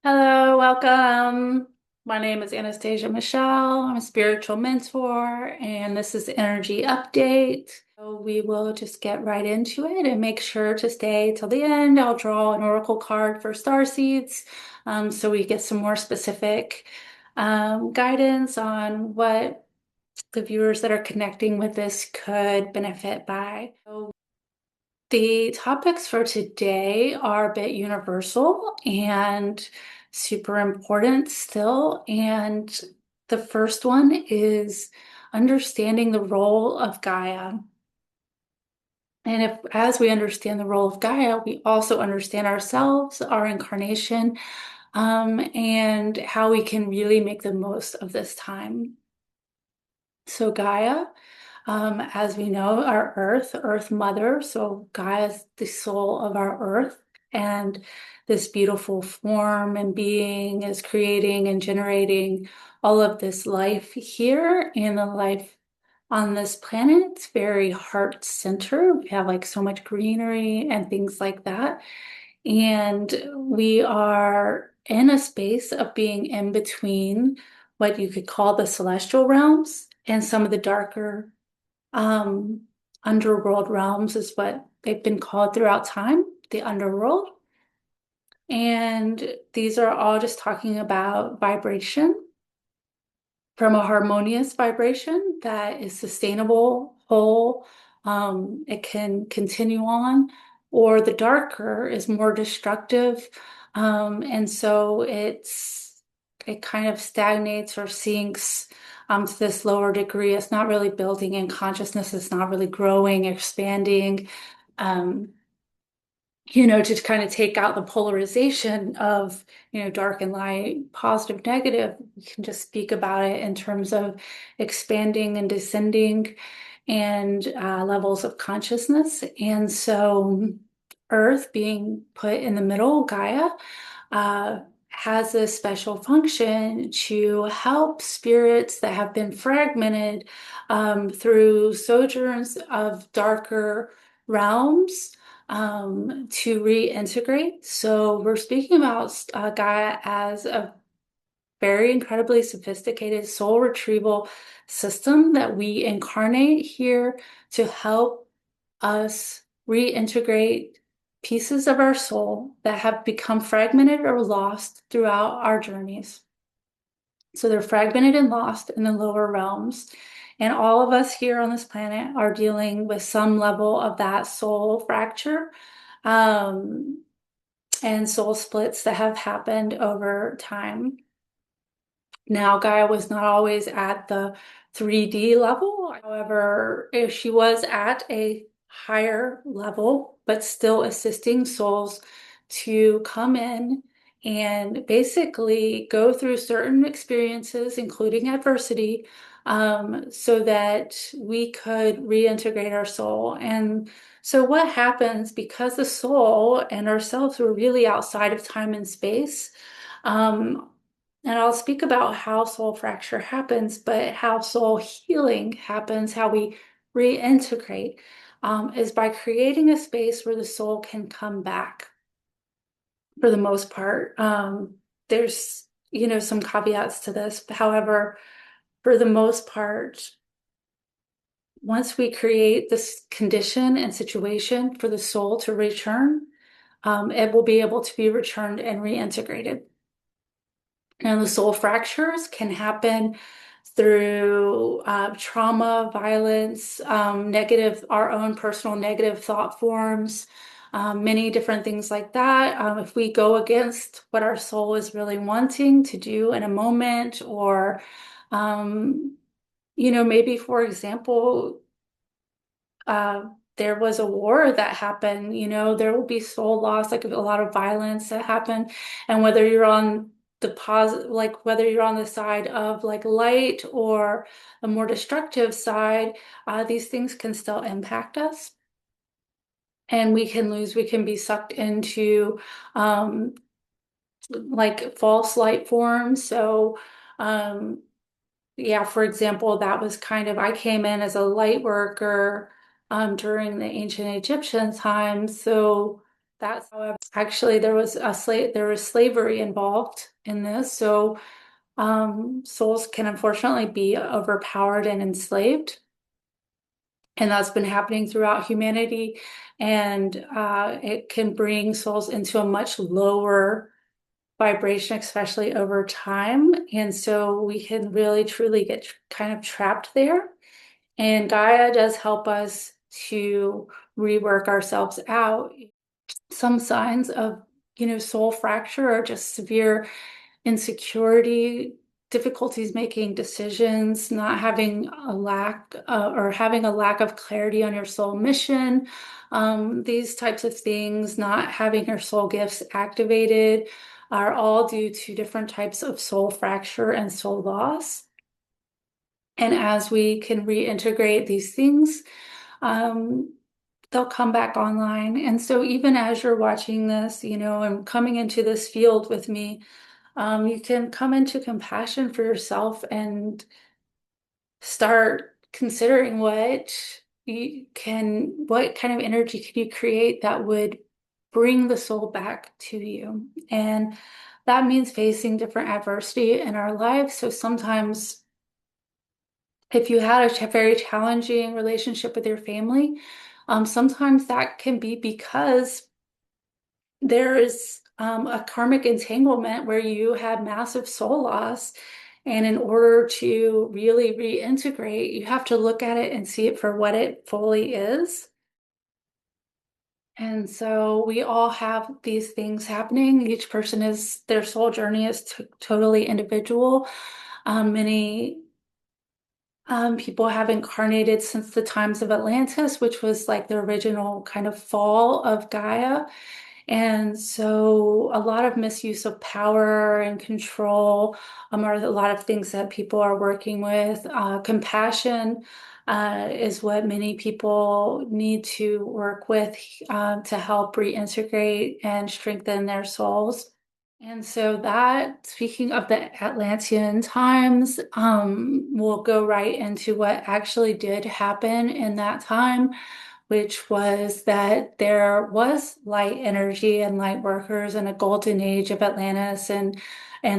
Hello, welcome. My name is Anastasia Michelle. I'm a spiritual mentor, and this is the Energy Update. So we will just get right into it and make sure to stay till the end. I'll draw an oracle card for star seeds, so we get some more specific guidance on what the viewers that are connecting with this could benefit by. So the topics for today are a bit universal and super important still. And the first one is understanding the role of Gaia. And as we understand the role of Gaia, we also understand ourselves, our incarnation, and how we can really make the most of this time. So Gaia, as we know, our Earth Mother. So Gaia is the soul of our Earth, and this beautiful form and being is creating and generating all of this life here and the life on this planet. It's very heart-centered. We have like so much greenery and things like that. And we are in a space of being in between what you could call the celestial realms and some of the darker um, underworld realms is what they've been called throughout time, the underworld. And these are all just talking about vibration from a harmonious vibration that is sustainable, whole. It can continue on, or the darker is more destructive. And so it kind of stagnates or sinks to this lower degree. It's not really building in consciousness, it's not really growing, expanding. Um, to kind of take out the polarization of, dark and light, positive, negative, we can just speak about it in terms of expanding and descending and levels of consciousness. And so, Earth being put in the middle, Gaia, uh, has a special function to help spirits that have been fragmented through sojourns of darker realms to reintegrate. So we're speaking about Gaia as a very incredibly sophisticated soul retrieval system that we incarnate here to help us reintegrate pieces of our soul that have become fragmented or lost throughout our journeys. So they're fragmented and lost in the lower realms. And all of us here on this planet are dealing with some level of that soul fracture um, and soul splits that have happened over time. Now, Gaia was not always at the 3D level. However, if she was at a higher level, but still assisting souls to come in and basically go through certain experiences, including adversity, so that we could reintegrate our soul. And so, what happens because the soul and ourselves were really outside of time and space? Um, and I'll speak about how soul fracture happens, but how soul healing happens, how we reintegrate, is by creating a space where the soul can come back for the most part. There's, some caveats to this. However, for the most part, once we create this condition and situation for the soul to return, it will be able to be returned and reintegrated. And the soul fractures can happen through trauma, violence, negative, our own personal negative thought forms, many different things like that. If we go against what our soul is really wanting to do in a moment, or, maybe, for example, there was a war that happened, there will be soul loss, like a lot of violence that happened. And whether you're on the positive, like whether you're on the side of like light or a more destructive side, these things can still impact us. And we can be sucked into like false light forms. So, yeah, for example, that was kind of, I came in as a light worker during the ancient Egyptian times. So that's, however, actually there was slavery involved in this. So souls can unfortunately be overpowered and enslaved. And that's been happening throughout humanity. And it can bring souls into a much lower vibration, especially over time. And so we can really truly get kind of trapped there. And Gaia does help us to rework ourselves out. Some signs of, soul fracture or just severe insecurity, difficulties making decisions, not having a lack or having a lack of clarity on your soul mission, these types of things, not having your soul gifts activated are all due to different types of soul fracture and soul loss. And as we can reintegrate these things, um, they'll come back online. And so even as you're watching this, and coming into this field with me, you can come into compassion for yourself and start considering what kind of energy can you create that would bring the soul back to you. And that means facing different adversity in our lives. So sometimes if you had a very challenging relationship with your family, sometimes that can be because there is a karmic entanglement where you had massive soul loss. And in order to really reintegrate, you have to look at it and see it for what it fully is. And so we all have these things happening. Each person their soul journey is totally individual. Many people have incarnated since the times of Atlantis, which was like the original kind of fall of Gaia. And so a lot of misuse of power and control are a lot of things that people are working with. Compassion is what many people need to work with to help reintegrate and strengthen their souls. And so that, speaking of the Atlantean times, we'll go right into what actually did happen in that time, which was that there was light energy and light workers and a golden age of Atlantis and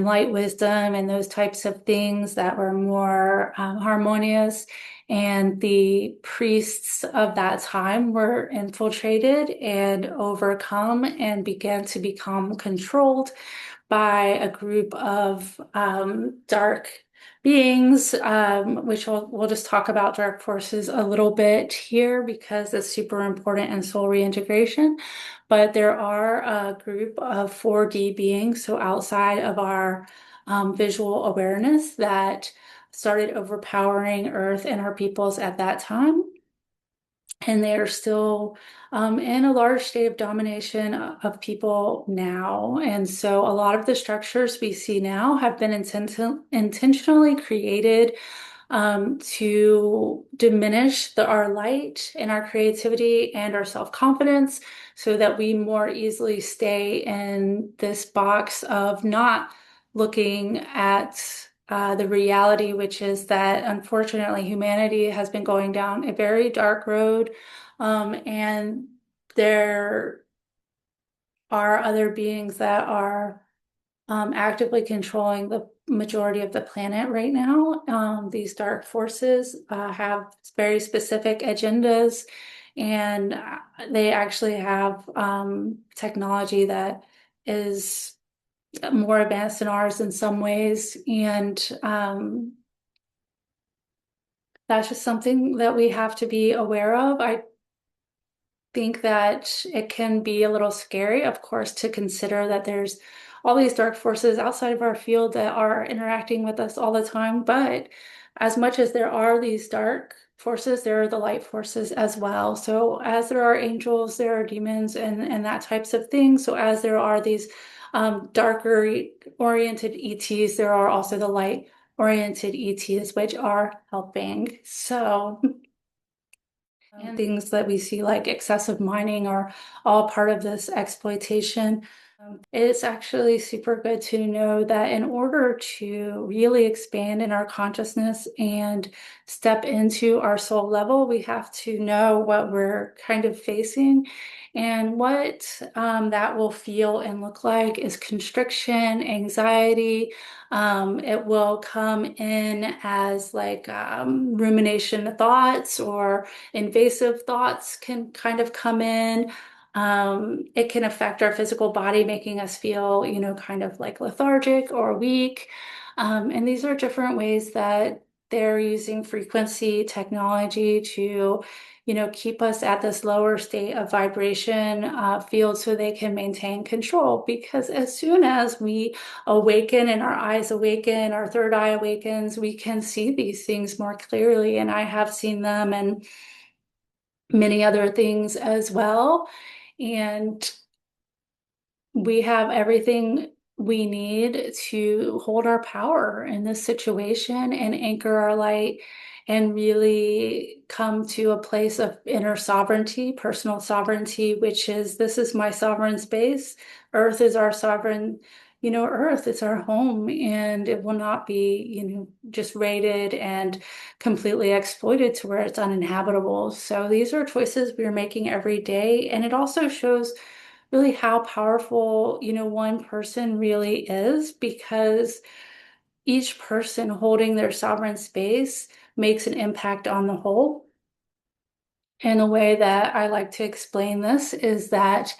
light wisdom and those types of things that were more harmonious. And the priests of that time were infiltrated and overcome and began to become controlled by a group of dark beings, which we'll just talk about dark forces a little bit here because it's super important in soul reintegration. But there are a group of 4D beings, so outside of our visual awareness, that started overpowering Earth and our peoples at that time. And they are still in a large state of domination of people now. And so a lot of the structures we see now have been intentionally created to diminish our light and our creativity and our self-confidence so that we more easily stay in this box of not looking at the reality, which is that unfortunately humanity has been going down a very dark road, and there are other beings that are actively controlling the majority of the planet right now. These dark forces have very specific agendas, and they actually have technology that is more advanced than ours in some ways. And that's just something that we have to be aware of. I think that it can be a little scary, of course, to consider that there's all these dark forces outside of our field that are interacting with us all the time. But as much as there are these dark forces, there are the light forces as well. So as there are angels, there are demons and that types of things. So as there are these darker oriented ETs, there are also the light oriented ETs, which are helping. So and things that we see like excessive mining are all part of this exploitation. It's actually super good to know that in order to really expand in our consciousness and step into our soul level, we have to know what we're kind of facing. And what that will feel and look like is constriction, anxiety. It will come in as like rumination thoughts or invasive thoughts can kind of come in. It can affect our physical body, making us feel, kind of like lethargic or weak. And these are different ways that they're using frequency technology to, keep us at this lower state of vibration field so they can maintain control. Because as soon as we awaken and our eyes awaken, our third eye awakens, we can see these things more clearly. And I have seen them and many other things as well. And we have everything we need to hold our power in this situation and anchor our light and really come to a place of inner sovereignty, personal sovereignty, which is this is my sovereign space. Earth is our sovereign, Earth is our home and it will not be, just raided and completely exploited to where it's uninhabitable. So these are choices we're making every day. And it also shows really how powerful, one person really is because each person holding their sovereign space makes an impact on the whole. And the way that I like to explain this is that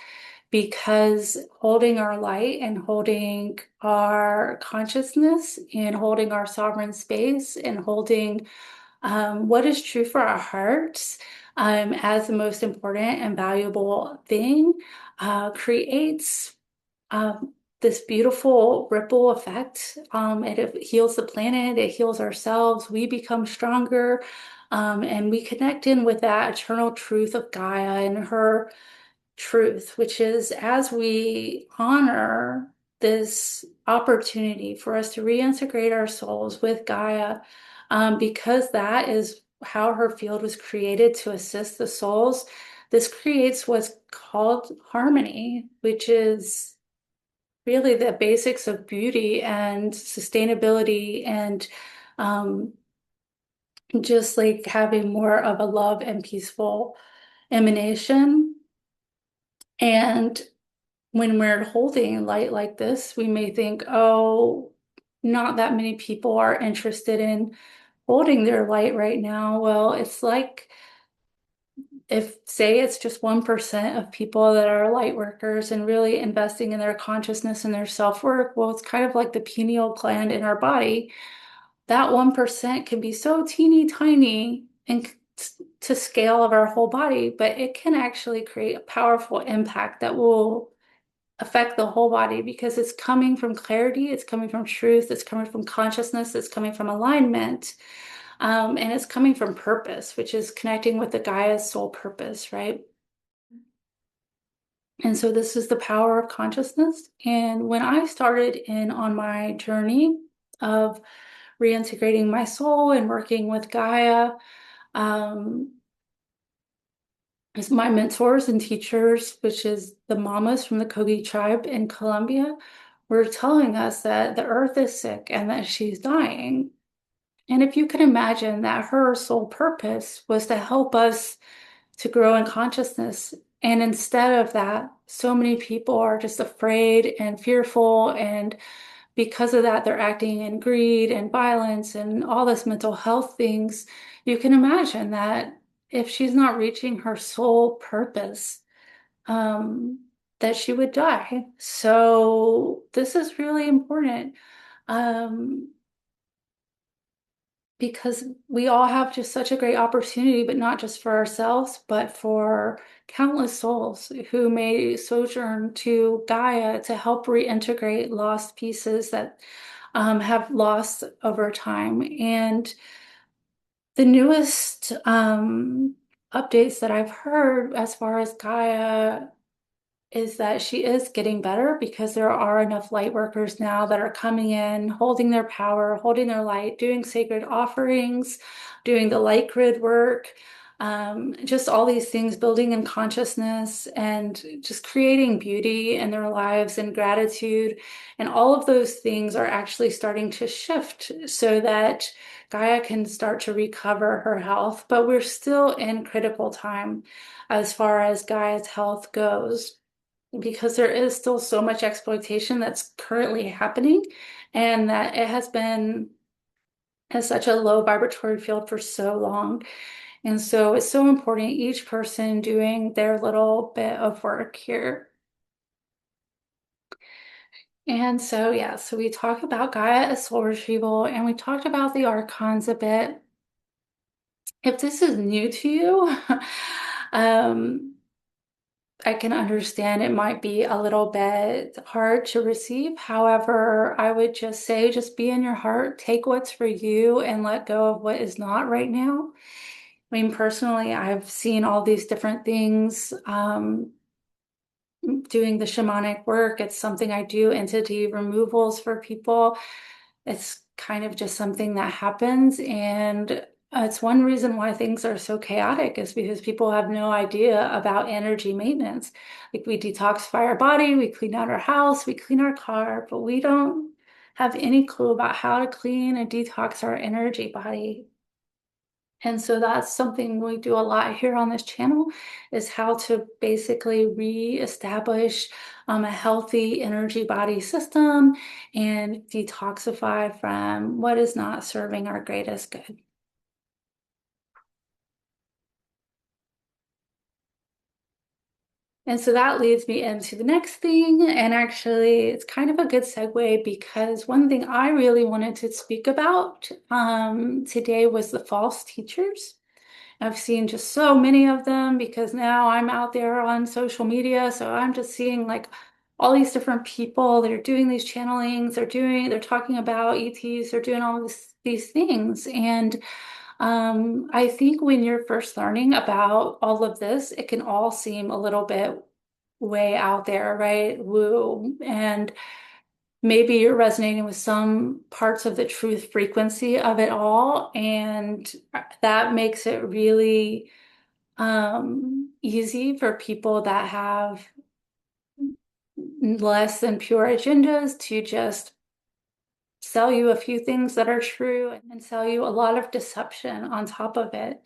because holding our light and holding our consciousness and holding our sovereign space and holding what is true for our hearts as the most important and valuable thing creates this beautiful ripple effect. It heals the planet, it heals ourselves, we become stronger, and we connect in with that eternal truth of Gaia and her truth, which is as we honor this opportunity for us to reintegrate our souls with Gaia, because that is how her field was created to assist the souls. This creates what's called harmony, which is really the basics of beauty and sustainability and um, just like having more of a love and peaceful emanation. And when we're holding light like this, we may think, oh, not that many people are interested in holding their light right now. Well, it's like if, say, it's just 1% of people that are light workers and really investing in their consciousness and their self-work, well, it's kind of like the pineal gland in our body. That 1% can be so teeny tiny and to scale of our whole body, but it can actually create a powerful impact that will affect the whole body because it's coming from clarity, it's coming from truth, it's coming from consciousness, it's coming from alignment, and it's coming from purpose, which is connecting with the Gaia's soul purpose, right? And so this is the power of consciousness. And when I started in on my journey of reintegrating my soul and working with Gaia, um, as my mentors and teachers, which is the mamas from the Kogi tribe in Colombia, were telling us that the earth is sick and that she's dying. And if you can imagine that her sole purpose was to help us to grow in consciousness. And instead of that, so many people are just afraid and fearful. And because of that, they're acting in greed and violence and all this mental health things. You can imagine that if she's not reaching her sole purpose, um, that she would die. So this is really important. Um, because we all have just such a great opportunity, but not just for ourselves, but for countless souls who may sojourn to Gaia to help reintegrate lost pieces that have lost over time. And the newest updates that I've heard as far as Gaia is that she is getting better because there are enough light workers now that are coming in, holding their power, holding their light, doing sacred offerings, doing the light grid work. just all these things, building in consciousness and just creating beauty in their lives and gratitude. And all of those things are actually starting to shift so that Gaia can start to recover her health. But we're still in critical time as far as Gaia's health goes, because there is still so much exploitation that's currently happening, and that it has been in such a low vibratory field for so long. And so it's so important, each person doing their little bit of work here. And so, yeah, so we talk about Gaia as soul retrieval, and we talked about the archons a bit. If this is new to you, um, I can understand it might be a little bit hard to receive. However, I would just say, just be in your heart, take what's for you, and let go of what is not right now. I mean, personally, I've seen all these different things. Doing the shamanic work, it's something I do, entity removals for people. It's kind of just something that happens. And it's one reason why things are so chaotic is because people have no idea about energy maintenance. Like, we detoxify our body, we clean out our house, we clean our car, but we don't have any clue about how to clean and detox our energy body. And so that's something we do a lot here on this channel, is how to basically reestablish a healthy energy body system and detoxify from what is not serving our greatest good. And so that leads me into the next thing. And actually, it's kind of a good segue, because one thing I really wanted to speak about today was the false teachers. I've seen just so many of them because now I'm out there on social media. So I'm just seeing like all these different people that are doing these channelings, they're talking about ETs, they're doing all these things. And I think when you're first learning about all of this, it can all seem a little bit way out there, right? Woo. And maybe you're resonating with some parts of the truth frequency of it all. And that makes it really easy for people that have less than pure agendas to just sell you a few things that are true and sell you a lot of deception on top of it.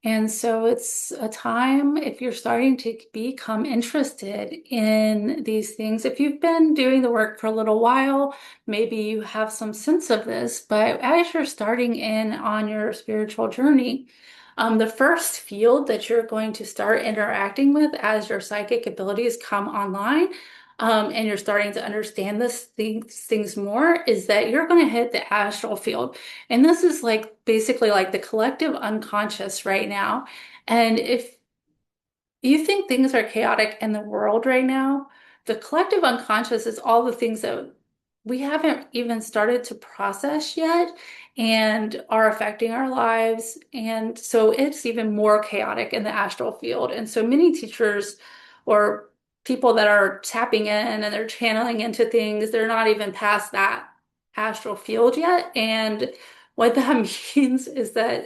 And so it's a time, if you're starting to become interested in these things, if you've been doing the work for a little while, maybe you have some sense of this, but as you're starting in on your spiritual journey, the first field that you're going to start interacting with as your psychic abilities come online, and you're starting to understand these things more, is that you're going to hit the astral field. And this is like basically like the collective unconscious right now. And if you think things are chaotic in the world right now, the collective unconscious is all the things that we haven't even started to process yet and are affecting our lives. And so it's even more chaotic in the astral field. And so many teachers or people that are tapping in and they're channeling into things, they're not even past that astral field yet. And what that means is that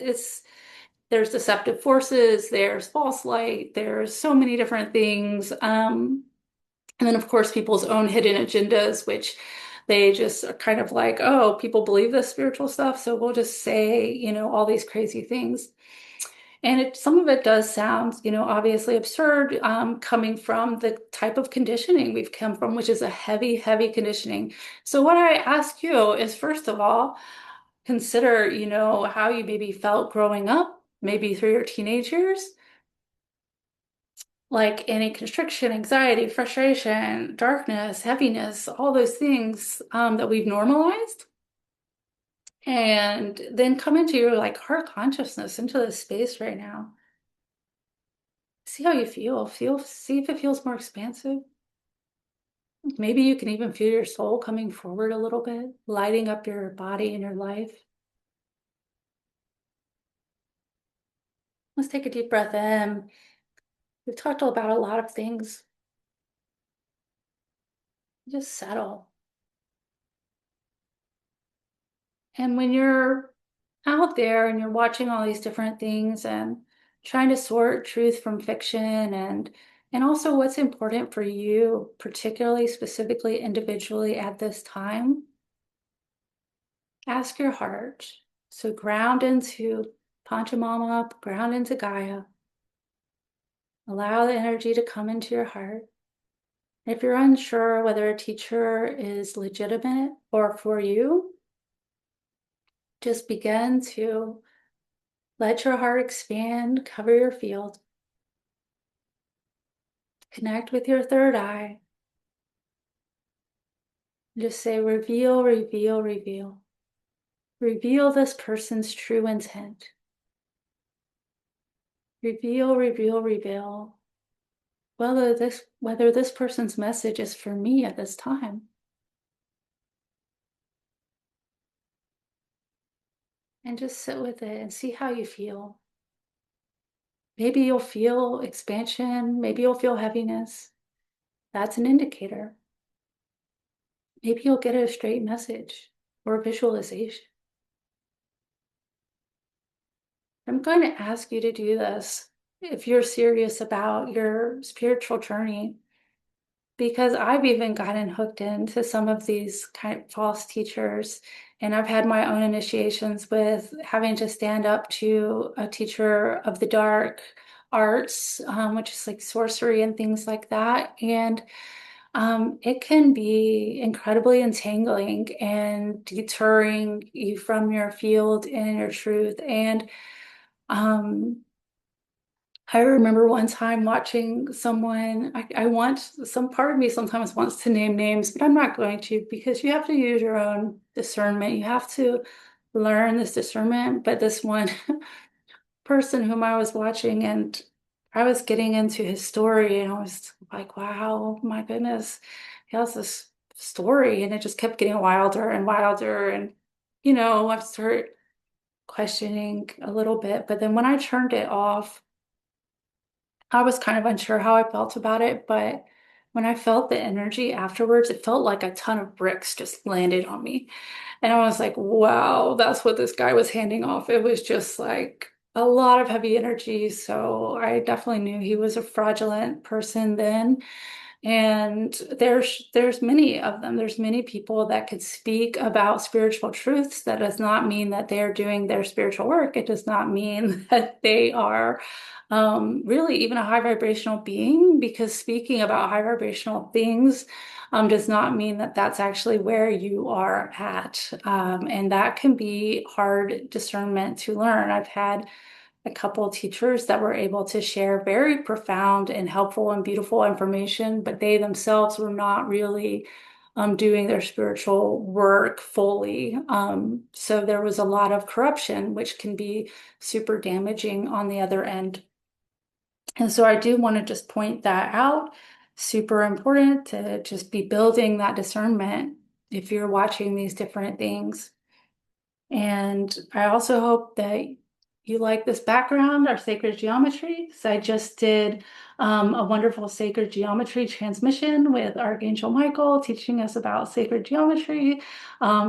there's deceptive forces, there's false light, there's so many different things. And then, of course, people's own hidden agendas, which they just are kind of like, oh, people believe this spiritual stuff, so we'll just say, all these crazy things. And some of it does sound, obviously absurd, coming from the type of conditioning we've come from, which is a heavy, heavy conditioning. So what I ask you is, first of all, consider, how you maybe felt growing up, maybe through your teenage years, like any constriction, anxiety, frustration, darkness, heaviness, all those things that we've normalized. And then come into your like heart consciousness, into this space right now. See how you feel. See if it feels more expansive. Maybe you can even feel your soul coming forward a little bit, lighting up your body and your life. Let's take a deep breath in. We've talked about a lot of things. Just settle. And when you're out there and you're watching all these different things and trying to sort truth from fiction and also what's important for you, particularly, specifically, individually at this time. Ask your heart. So ground into Pachamama, ground into Gaia. Allow the energy to come into your heart. If you're unsure whether a teacher is legitimate or for you, just begin to let your heart expand, cover your field. Connect with your third eye. Just say, reveal, reveal, reveal. Reveal this person's true intent. Reveal, reveal, reveal. Whether this person's message is for me at this time. And just sit with it and see how you feel. Maybe you'll feel expansion. Maybe you'll feel heaviness. That's an indicator. Maybe you'll get a straight message or a visualization. I'm going to ask you to do this if you're serious about your spiritual journey, because I've even gotten hooked into some of these kind of false teachers, and I've had my own initiations with having to stand up to a teacher of the dark arts, which is like sorcery and things like that. And it can be incredibly entangling and deterring you from your field and your truth. And um, I remember one time watching someone, I want, some part of me sometimes wants to name names, but I'm not going to, because you have to use your own discernment. You have to learn this discernment. But this one person whom I was watching, and I was getting into his story, and I was like, wow, my goodness, he has this story, and it just kept getting wilder and wilder. And, I started questioning a little bit. But then when I turned it off, I was kind of unsure how I felt about it, but when I felt the energy afterwards, it felt like a ton of bricks just landed on me. And I was like, wow, that's what this guy was handing off. It was just like a lot of heavy energy. So I definitely knew he was a fraudulent person then. And there's many of them. There's many people that could speak about spiritual truths. That does not mean that they are doing their spiritual work. It does not mean that they are really even a high vibrational being, because speaking about high vibrational things does not mean that that's actually where you are at. And that can be hard discernment to learn. I've had a couple teachers that were able to share very profound and helpful and beautiful information, but they themselves were not really doing their spiritual work fully. So there was a lot of corruption, which can be super damaging on the other end. And so I do want to just point that out. Super important to just be building that discernment if you're watching these different things. And I also hope that you like this background, our sacred geometry. So I just did a wonderful sacred geometry transmission with Archangel Michael teaching us about sacred geometry.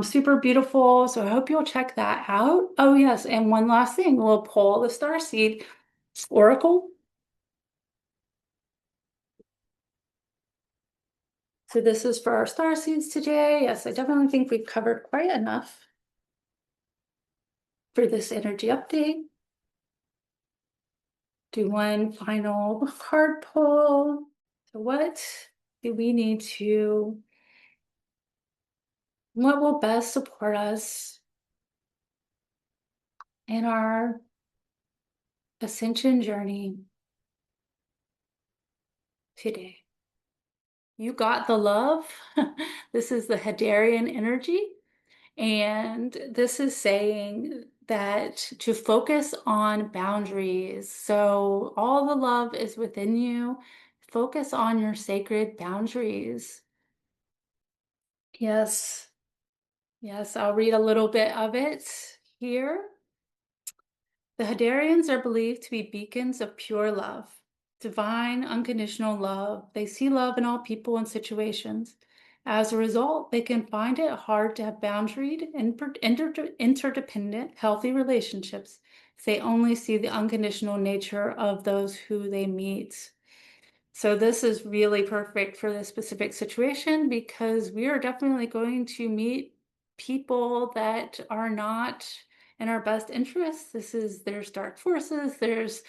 Super beautiful. So I hope you'll check that out. Oh, yes. And one last thing, we'll pull the starseed oracle. So this is for our starseeds today. Yes, I definitely think we've covered quite enough for this energy update. Do one final card pull. So what do we need to, what will best support us in our ascension journey today? You got the love. This is the Hadarian energy. And this is saying that to focus on boundaries. So all the love is within you. Focus on your sacred boundaries. Yes. Yes, I'll read a little bit of it here. The Hadarians are believed to be beacons of pure love, divine, unconditional love. They see love in all people and situations. As a result, they can find it hard to have boundaried, interdependent, healthy relationships They only see the unconditional nature of those who they meet. So this is really perfect for this specific situation because we are definitely going to meet people that are not in our best interests. There's dark forces, there's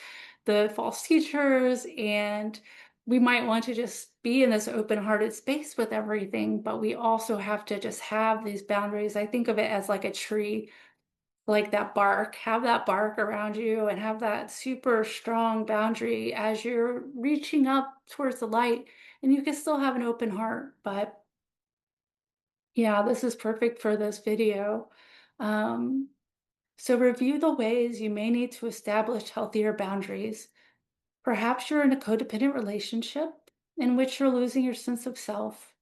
the false teachers, and we might want to just be in this open-hearted space with everything, but we also have to just have these boundaries. I think of it as like a tree, like that bark, have that bark around you and have that super strong boundary as you're reaching up towards the light. And you can still have an open heart, but yeah, this is perfect for this video. Um, so review the ways you may need to establish healthier boundaries. Perhaps you're in a codependent relationship in which you're losing your sense of self.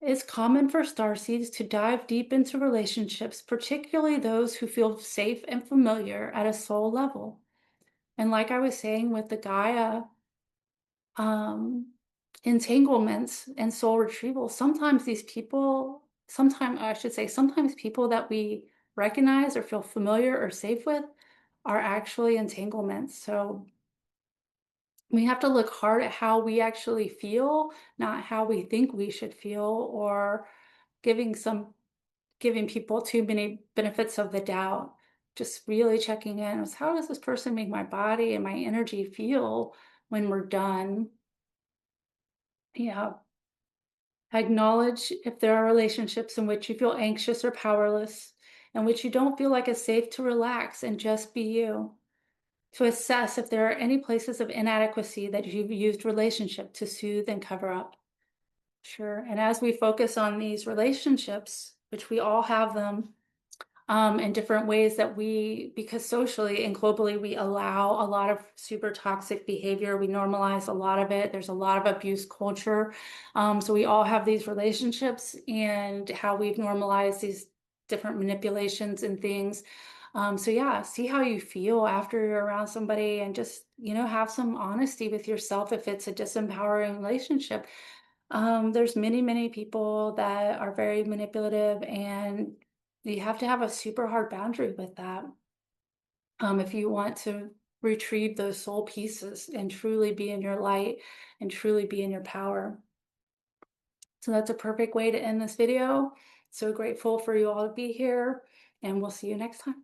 It's common for starseeds to dive deep into relationships, particularly those who feel safe and familiar at a soul level. And like I was saying with the Gaia um, entanglements and soul retrieval, sometimes people that we recognize or feel familiar or safe with are actually entanglements. So we have to look hard at how we actually feel, not how we think we should feel, or giving some giving people too many benefits of the doubt. Just really checking in with how does this person make my body and my energy feel when we're done? Yeah. Acknowledge if there are relationships in which you feel anxious or powerless, in which you don't feel like it's safe to relax and just be you. To assess if there are any places of inadequacy that you've used relationship to soothe and cover up. Sure. And as we focus on these relationships, which we all have them, in different ways because socially and globally, we allow a lot of super toxic behavior. We normalize a lot of it. There's a lot of abuse culture. So we all have these relationships and how we've normalized these different manipulations and things. So yeah, see how you feel after you're around somebody and just, have some honesty with yourself if it's a disempowering relationship. There's many, many people that are very manipulative, and you have to have a super hard boundary with that. If you want to retrieve those soul pieces and truly be in your light and truly be in your power. So that's a perfect way to end this video. So grateful for you all to be here, and we'll see you next time.